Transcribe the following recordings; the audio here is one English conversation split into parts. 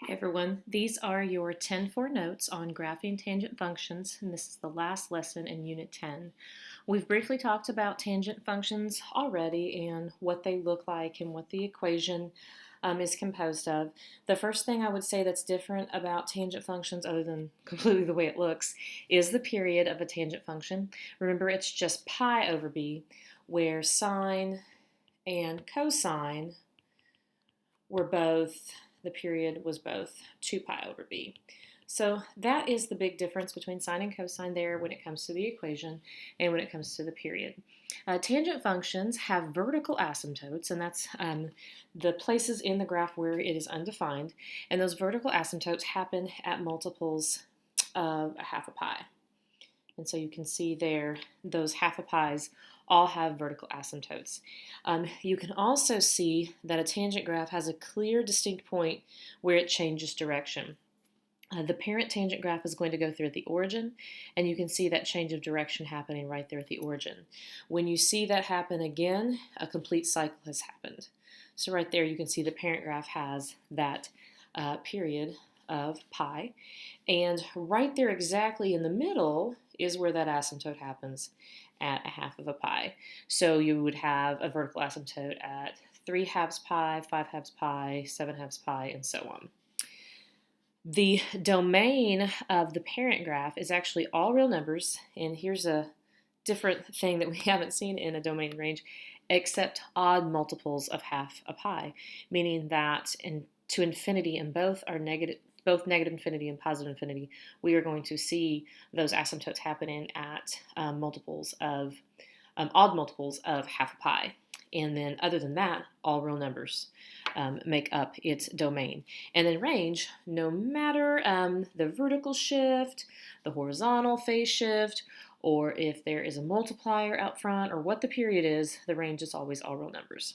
Hey everyone, these are your 10-4 notes on graphing tangent functions, and this is the last lesson in Unit 10. We've briefly talked about tangent functions already and what they look like and what the equation is composed of. The first thing I would say that's different about tangent functions, other than completely the way it looks, is the period of a tangent function. Remember, it's just pi over b, where sine and cosine were both, the period was both 2 pi over b. So that is the big difference between sine and cosine there when it comes to the equation and when it comes to the period. Tangent functions have vertical asymptotes, and that's the places in the graph where it is undefined, and those vertical asymptotes happen at multiples of a half a pi. And so you can see there, those half a pi's all have vertical asymptotes. You can also see that a tangent graph has a clear, distinct point where it changes direction. The parent tangent graph is going to go through at the origin, and you can see that change of direction happening right there at the origin. When you see that happen again, a complete cycle has happened. So right there you can see the parent graph has that period of pi, and right there exactly in the middle is where that asymptote happens at a half of a pi. So you would have a vertical asymptote at 3 halves pi, 5 halves pi, 7 halves pi, and so on. The domain of the parent graph is actually all real numbers, and here's a different thing that we haven't seen in a domain range, except odd multiples of half a pi, meaning that to infinity, and both negative infinity and positive infinity, we are going to see those asymptotes happening at odd multiples of half a pi. And then other than that, all real numbers make up its domain. And then range, no matter the vertical shift, the horizontal phase shift, or if there is a multiplier out front, or what the period is, the range is always all real numbers.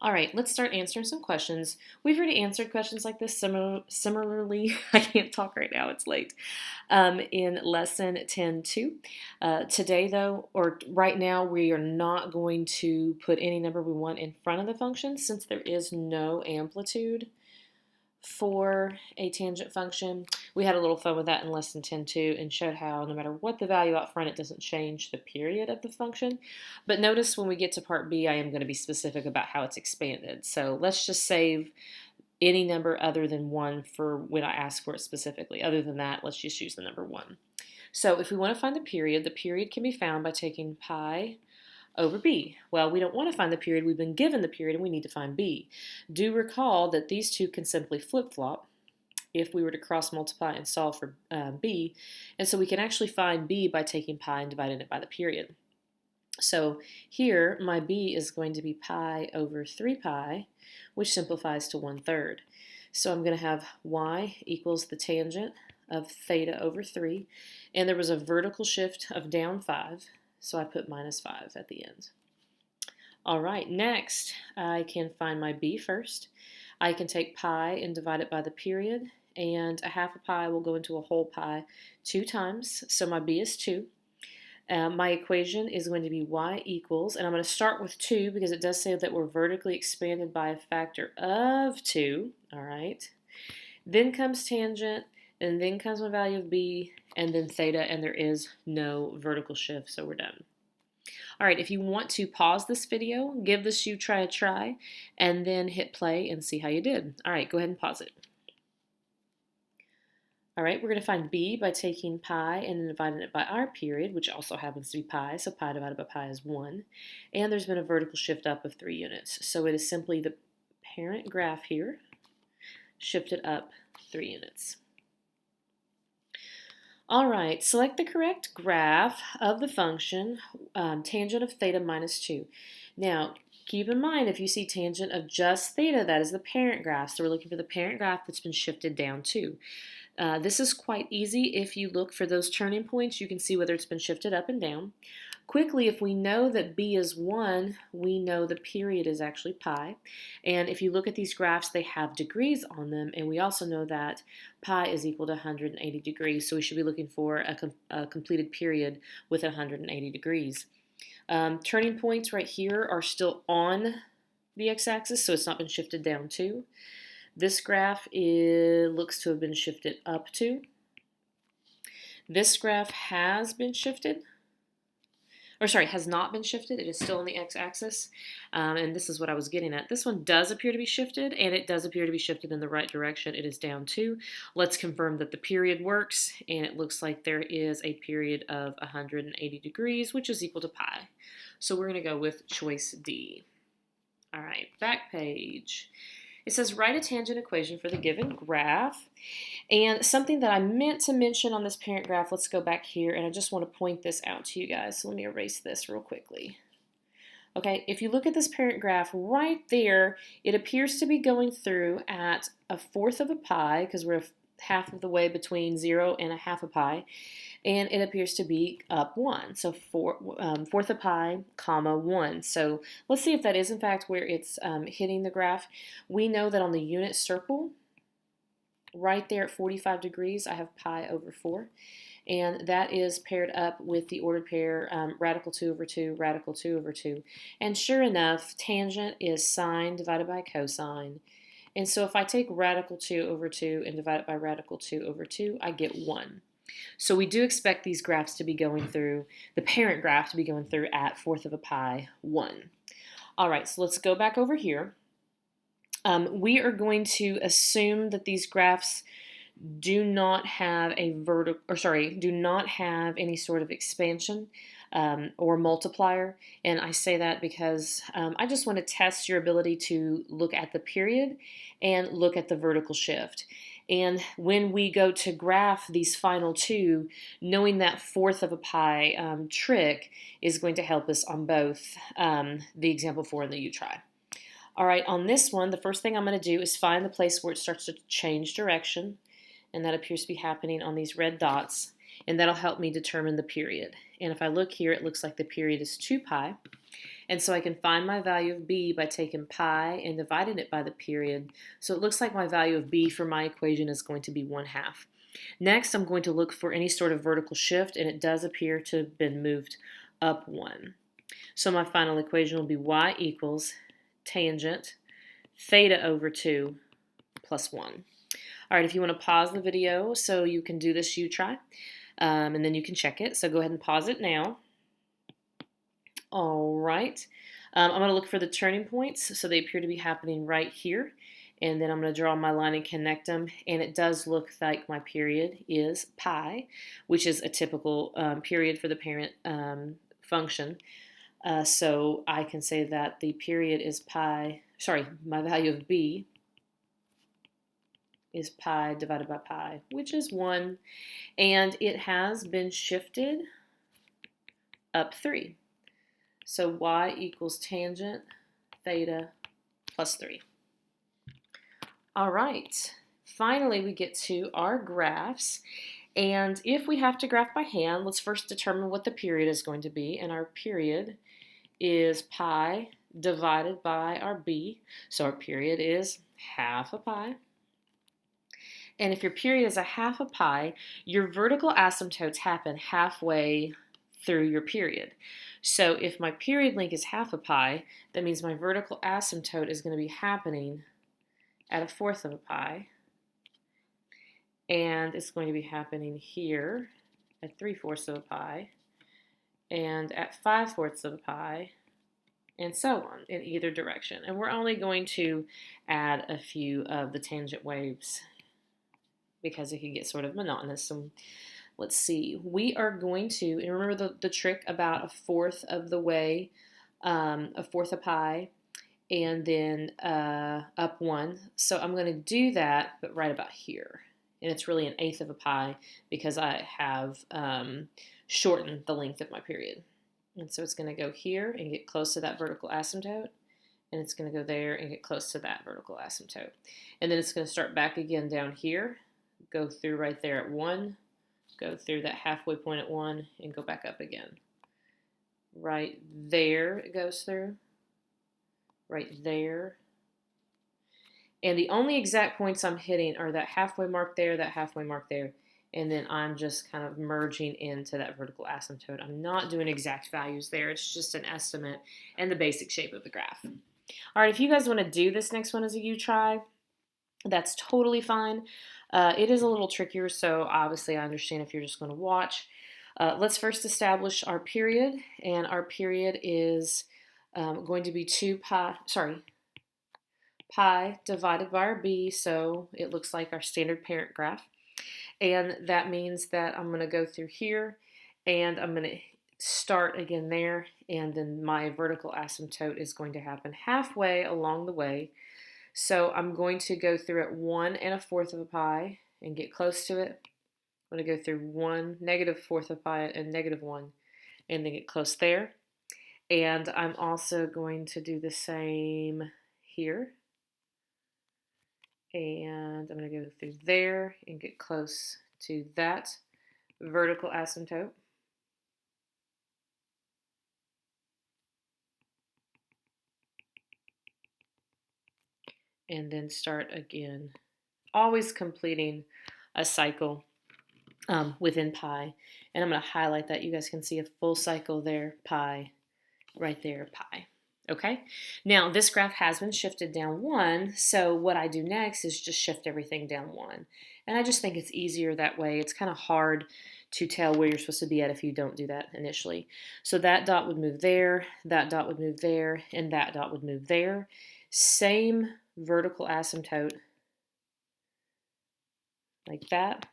All right, let's start answering some questions. We've already answered questions like this similarly. I can't talk right now, it's late. In lesson 10.2. Today, though, or right now, we are not going to put any number we want in front of the function since there is no amplitude for a tangent function. We had a little fun with that in lesson 10.2 and showed how no matter what the value out front, it doesn't change the period of the function. But notice when we get to part B, I am going to be specific about how it's expanded. So let's just save any number other than 1 for when I ask for it specifically. Other than that, let's just use the number 1. So if we want to find the period can be found by taking pi over b. Well, we don't want to find the period. We've been given the period and we need to find b. Do recall that these two can simply flip-flop if we were to cross multiply and solve for b. And so we can actually find b by taking pi and dividing it by the period. So here, my b is going to be pi over 3 pi, which simplifies to 1/3. So I'm going to have y equals the tangent of theta over 3, and there was a vertical shift of down 5, so I put minus 5 at the end. All right, next I can find my b first. I can take pi and divide it by the period, and a half a pi will go into a whole pi 2 times, so my b is 2. My equation is going to be y equals, and I'm going to start with 2 because it does say that we're vertically expanded by a factor of 2, all right? Then comes tangent, and then comes my value of b, and then theta, and there is no vertical shift, so we're done. All right, if you want to pause this video, give this a try, and then hit play and see how you did. All right, go ahead and pause it. All right, we're going to find b by taking pi and then dividing it by our period, which also happens to be pi, so pi divided by pi is 1. And there's been a vertical shift up of 3 units. So it is simply the parent graph here shifted up 3 units. All right, select the correct graph of the function tangent of theta minus 2. Now, keep in mind, if you see tangent of just theta, that is the parent graph. So we're looking for the parent graph that's been shifted down 2. This is quite easy. If you look for those turning points, you can see whether it's been shifted up and down. Quickly, if we know that b is 1, we know the period is actually pi. And if you look at these graphs, they have degrees on them, and we also know that pi is equal to 180 degrees, so we should be looking for a completed period with 180 degrees. Turning points right here are still on the x-axis, so it's not been shifted down too. This graph looks to have been shifted up to. This graph has been shifted, or sorry, has not been shifted. It is still on the x-axis, and this is what I was getting at. This one does appear to be shifted, and it does appear to be shifted in the right direction. It is down 2. Let's confirm that the period works, and it looks like there is a period of 180 degrees, which is equal to pi. So we're going to go with choice D. All right, back page. It says write a tangent equation for the given graph. And something that I meant to mention on this parent graph, let's go back here, and I just want to point this out to you guys. So let me erase this real quickly. Okay, if you look at this parent graph right there, it appears to be going through at 1/4 of a pi, because we're half of the way between 0 and 1/2 a pi, and it appears to be up 1. So 1/4 a pi, comma 1. So let's see if that is in fact where it's hitting the graph. We know that on the unit circle, right there at 45 degrees, I have pi over 4. And that is paired up with the ordered pair radical 2 over 2, radical 2 over 2. And sure enough, tangent is sine divided by cosine. And so if I take radical 2 over 2 and divide it by radical 2 over 2, I get 1. So we do expect these graphs to be going through, the parent graph to be going through at 1/4 of a pi, 1. All right, so let's go back over here. We are going to assume that these graphs do not have do not have any sort of expansion or multiplier. And I say that because I just want to test your ability to look at the period and look at the vertical shift. And when we go to graph these final two, knowing that 1/4 of a pi trick is going to help us on both the example 4 and the U-try. All right, on this one, the first thing I'm going to do is find the place where it starts to change direction, and that appears to be happening on these red dots, and that'll help me determine the period. And if I look here, it looks like the period is 2 pi, and so I can find my value of b by taking pi and dividing it by the period. So it looks like my value of b for my equation is going to be 1/2. Next, I'm going to look for any sort of vertical shift, and it does appear to have been moved up 1. So my final equation will be y equals tangent theta over 2 plus 1. All right, if you want to pause the video so you can do this U-try, and then you can check it. So go ahead and pause it now. All right, I'm going to look for the turning points. So they appear to be happening right here. And then I'm going to draw my line and connect them. And it does look like my period is pi, which is a typical period for the parent function. So I can say that the period is pi, my value of b is pi divided by pi, which is 1. And it has been shifted up 3. So y equals tangent theta plus 3. All right, finally we get to our graphs. And if we have to graph by hand, let's first determine what the period is going to be. And our period is pi divided by our b. So our period is 1/2 a pi. And if your period is 1/2 a pi, your vertical asymptotes happen halfway through your period. So if my period length is 1/2 a pi, that means my vertical asymptote is going to be happening at 1/4 of a pi. And it's going to be happening here at 3/4 of a pi, and at 5/4 of a pi, and so on in either direction. And we're only going to add a few of the tangent waves because it can get sort of monotonous. So let's see. We are going to, and remember the trick about 1/4 of the way, 1/4 a pi, and then up 1. So I'm going to do that, but right about here. And it's really 1/8 of a pi because I have shortened the length of my period. And so it's going to go here and get close to that vertical asymptote. And it's going to go there and get close to that vertical asymptote. And then it's going to start back again down here, go through right there at 1, go through that halfway point at 1, and go back up again. Right there it goes through. Right there. And the only exact points I'm hitting are that halfway mark there, that halfway mark there, and then I'm just kind of merging into that vertical asymptote. I'm not doing exact values there. It's just an estimate and the basic shape of the graph. All right, if you guys want to do this next one as a U-try, That's totally fine. It is a little trickier, so obviously I understand if you're just going to watch. Let's first establish our period, and our period is going to be 2 pi, pi divided by our b, so it looks like our standard parent graph. And that means that I'm going to go through here, and I'm going to start again there, and then my vertical asymptote is going to happen halfway along the way. So I'm going to go through at 1 1/4 of a pi and get close to it. I'm going to go through 1 -1/4 of a pi and -1 and then get close there. And I'm also going to do the same here. And I'm going to go through there and get close to that vertical asymptote. And then start again. Always completing a cycle within pi. And I'm going to highlight that. You guys can see a full cycle there, pi, right there, pi. Okay, now this graph has been shifted down 1, so what I do next is just shift everything down 1. And I just think it's easier that way. It's kind of hard to tell where you're supposed to be at if you don't do that initially. So that dot would move there, that dot would move there, and that dot would move there. Same vertical asymptote, like that.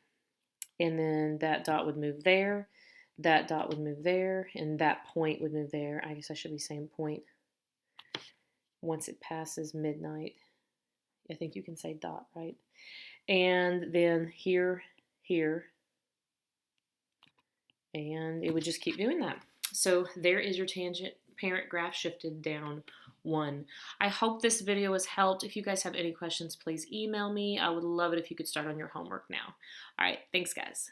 And then that dot would move there, that dot would move there, and that point would move there. I guess I should be saying point. Once it passes midnight, I think you can say dot, right? And then here, here, and it would just keep doing that. So there is your tangent parent graph shifted down 1. I hope this video has helped. If you guys have any questions, please email me. I would love it if you could start on your homework now. All right, thanks guys.